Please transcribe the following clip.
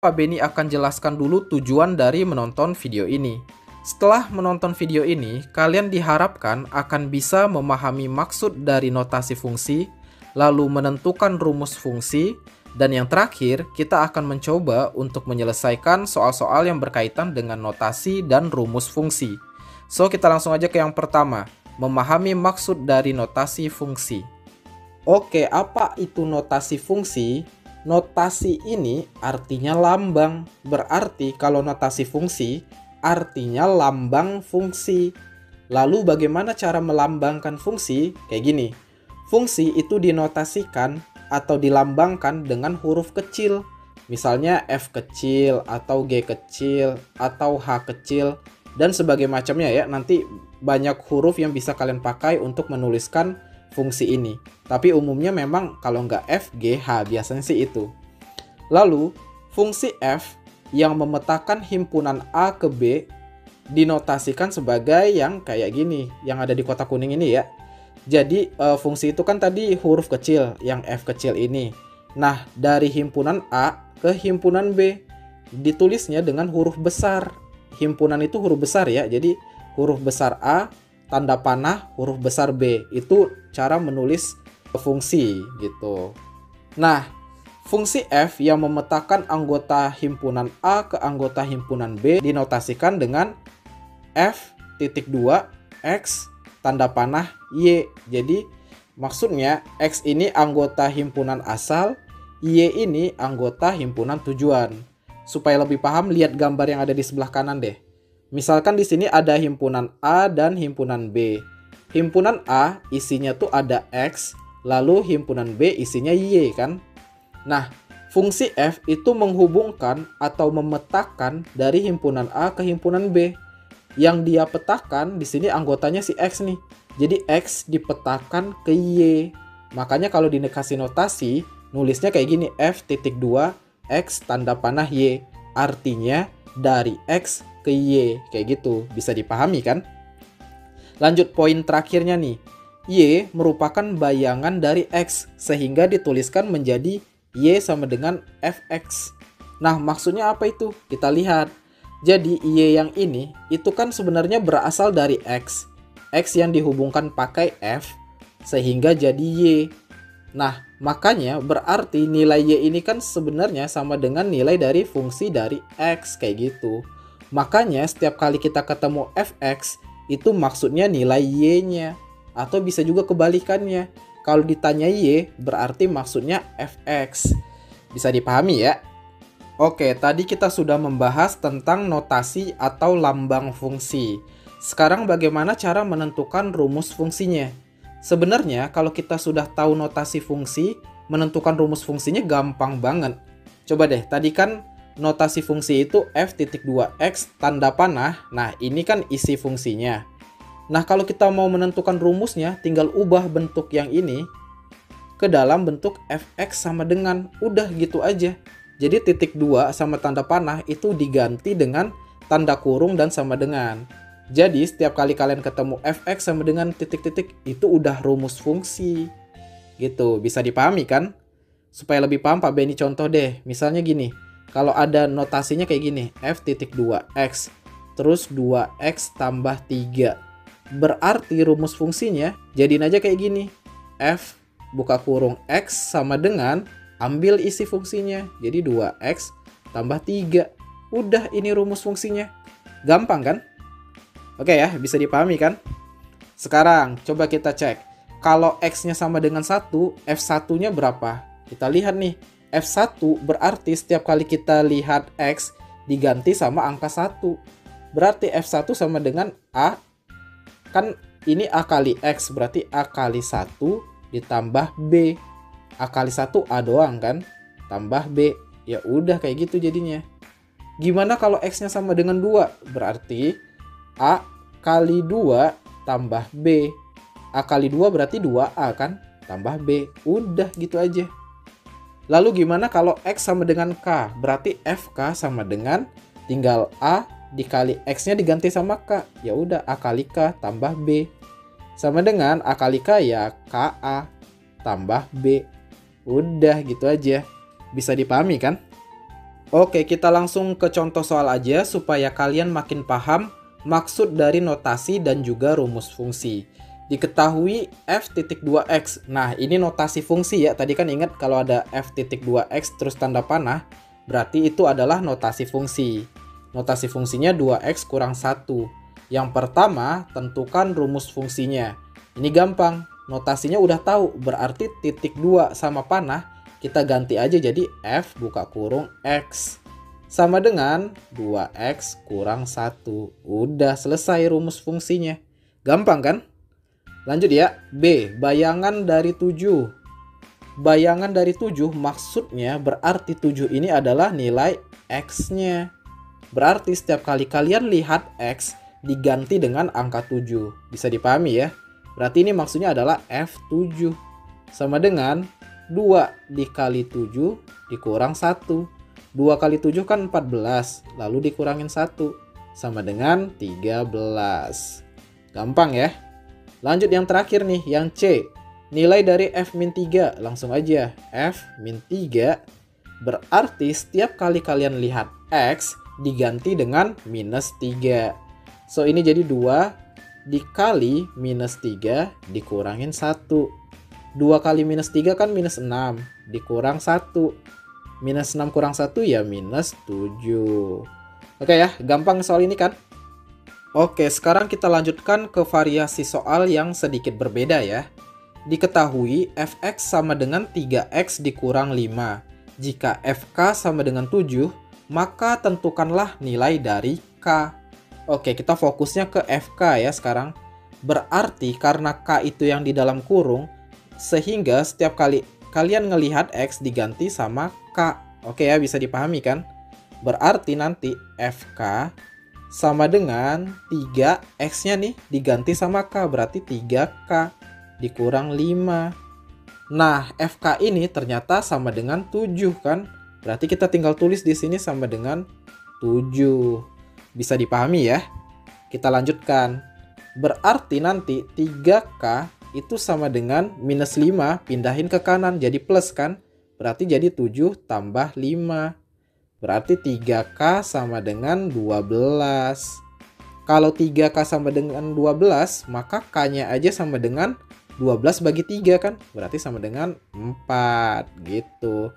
Pak Beni akan jelaskan dulu tujuan dari menonton video ini. Setelah menonton video ini, kalian diharapkan akan bisa memahami maksud dari notasi fungsi, lalu menentukan rumus fungsi, dan yang terakhir, kita akan mencoba untuk menyelesaikan soal-soal yang berkaitan dengan notasi dan rumus fungsi. So, kita langsung aja ke yang pertama, memahami maksud dari notasi fungsi. Oke, apa itu notasi fungsi? Notasi ini artinya lambang. Berarti kalau notasi fungsi artinya lambang fungsi. Lalu bagaimana cara melambangkan fungsi? Kayak gini. Fungsi itu dinotasikan atau dilambangkan dengan huruf kecil. Misalnya F kecil atau G kecil atau H kecil dan sebagainya macamnya ya. Nanti banyak huruf yang bisa kalian pakai untuk menuliskan fungsi ini. Tapi umumnya memang kalau nggak F, G, H biasanya sih itu. Lalu, fungsi F yang memetakan himpunan A ke B dinotasikan sebagai yang kayak gini, yang ada di kotak kuning ini ya. Jadi, fungsi itu kan tadi huruf kecil, yang F kecil ini. Nah, dari himpunan A ke himpunan B, ditulisnya dengan huruf besar. Himpunan itu huruf besar ya, jadi huruf besar A, tanda panah huruf besar B. Itu cara menulis fungsi gitu. Nah, fungsi F yang memetakan anggota himpunan A ke anggota himpunan B dinotasikan dengan F.2 X tanda panah Y. Jadi maksudnya X ini anggota himpunan asal, Y ini anggota himpunan tujuan. Supaya lebih paham, lihat gambar yang ada di sebelah kanan deh. Misalkan di sini ada himpunan A dan himpunan B. Himpunan A isinya tuh ada X, lalu himpunan B isinya Y kan. Nah, fungsi F itu menghubungkan atau memetakan dari himpunan A ke himpunan B. Yang dia petakan di sini anggotanya si X nih. Jadi X dipetakan ke Y. Makanya kalau dikasih notasi, nulisnya kayak gini, F.2 X tanda panah Y. Artinya dari X ke Y, kayak gitu. Bisa dipahami kan? Lanjut poin terakhirnya nih. Y merupakan bayangan dari X, sehingga dituliskan menjadi Y sama dengan Fx. Nah, maksudnya apa itu? Kita lihat. Jadi, Y yang ini, itu kan sebenarnya berasal dari X. X yang dihubungkan pakai F, sehingga jadi Y. Nah, makanya berarti nilai Y ini kan sebenarnya sama dengan nilai dari fungsi dari X, kayak gitu. Makanya setiap kali kita ketemu Fx, itu maksudnya nilai Y-nya. Atau bisa juga kebalikannya. Kalau ditanya Y, berarti maksudnya Fx. Bisa dipahami ya? Oke, tadi kita sudah membahas tentang notasi atau lambang fungsi. Sekarang bagaimana cara menentukan rumus fungsinya? Sebenarnya kalau kita sudah tahu notasi fungsi, menentukan rumus fungsinya gampang banget. Coba deh, tadi kan notasi fungsi itu F.2X tanda panah. Nah, ini kan isi fungsinya. Nah, kalau kita mau menentukan rumusnya, tinggal ubah bentuk yang ini ke dalam bentuk Fx sama dengan, udah gitu aja. Jadi titik 2 sama tanda panah itu diganti dengan tanda kurung dan sama dengan. Jadi setiap kali kalian ketemu Fx sama dengan titik-titik, itu udah rumus fungsi. Gitu, bisa dipahami kan? Supaya lebih paham, Pak Beni contoh deh. Misalnya gini, kalau ada notasinya kayak gini, F.2x, terus 2x tambah 3. Berarti rumus fungsinya jadiin aja kayak gini. F buka kurung X sama dengan, ambil isi fungsinya. Jadi 2x tambah 3. Udah, ini rumus fungsinya. Gampang kan? Oke ya, bisa dipahami kan? Sekarang coba kita cek. Kalau X-nya sama dengan 1, F1-nya berapa? Kita lihat nih. F1 berarti setiap kali kita lihat X diganti sama angka 1. Berarti F1 sama dengan A. Kan ini A kali X, berarti A kali 1 ditambah B. A kali 1 A doang kan? Tambah B. Ya udah kayak gitu jadinya. Gimana kalau X-nya sama dengan 2? Berarti A kali 2 tambah B. A kali 2 berarti 2A kan? Tambah B. Udah gitu aja. Lalu gimana kalau X sama dengan K? Berarti FK sama dengan, tinggal A dikali X-nya diganti sama K. Ya udah, A kali K tambah B. Sama dengan A kali K ya KA tambah B. Udah gitu aja. Bisa dipahami kan? Oke, kita langsung ke contoh soal aja supaya kalian makin paham maksud dari notasi dan juga rumus fungsi. Diketahui f.2x. Nah, ini notasi fungsi ya. Tadi kan ingat kalau ada f.2x terus tanda panah, berarti itu adalah notasi fungsi. Notasi fungsinya 2x kurang 1. Yang pertama, tentukan rumus fungsinya. Ini gampang. Notasinya udah tahu, berarti titik 2 sama panah kita ganti aja jadi f buka kurung x sama dengan 2x kurang 1. Udah selesai rumus fungsinya. Gampang kan? Lanjut ya. B. Bayangan dari 7. Bayangan dari 7 maksudnya berarti 7 ini adalah nilai x-nya. Berarti setiap kali kalian lihat x diganti dengan angka 7. Bisa dipahami ya? Berarti ini maksudnya adalah f7 sama dengan 2 dikali 7 dikurang 1. 2 kali 7 kan 14, lalu dikurangin 1 sama dengan 13. Gampang ya. Lanjut yang terakhir nih, yang C. Nilai dari f-3. Langsung aja, f-3 berarti setiap kali kalian lihat x diganti dengan minus 3. So ini jadi 2 dikali minus 3 dikurangin 1. 2 kali minus 3 kan minus 6, dikurang 1. Minus 6 kurang 1 ya minus 7. Oke ya, gampang soal ini kan? Oke, sekarang kita lanjutkan ke variasi soal yang sedikit berbeda ya. Diketahui fx sama dengan 3x dikurang 5. Jika fk sama dengan 7, maka tentukanlah nilai dari k. Oke, kita fokusnya ke fk ya sekarang. Berarti karena k itu yang di dalam kurung, sehingga setiap kali kalian ngelihat x diganti sama k. Oke ya, bisa dipahami kan? Berarti nanti fk sama dengan 3x-nya nih diganti sama k. Berarti 3k dikurang 5. Nah, fk ini ternyata sama dengan 7 kan? Berarti kita tinggal tulis di sini sama dengan 7. Bisa dipahami ya? Kita lanjutkan. Berarti nanti 3k itu sama dengan minus 5 pindahin ke kanan jadi plus kan? Berarti jadi 7 tambah 5. Berarti 3k sama dengan 12. Kalau 3k sama dengan 12, maka k-nya aja sama dengan 12 bagi 3 kan? Berarti sama dengan 4 gitu.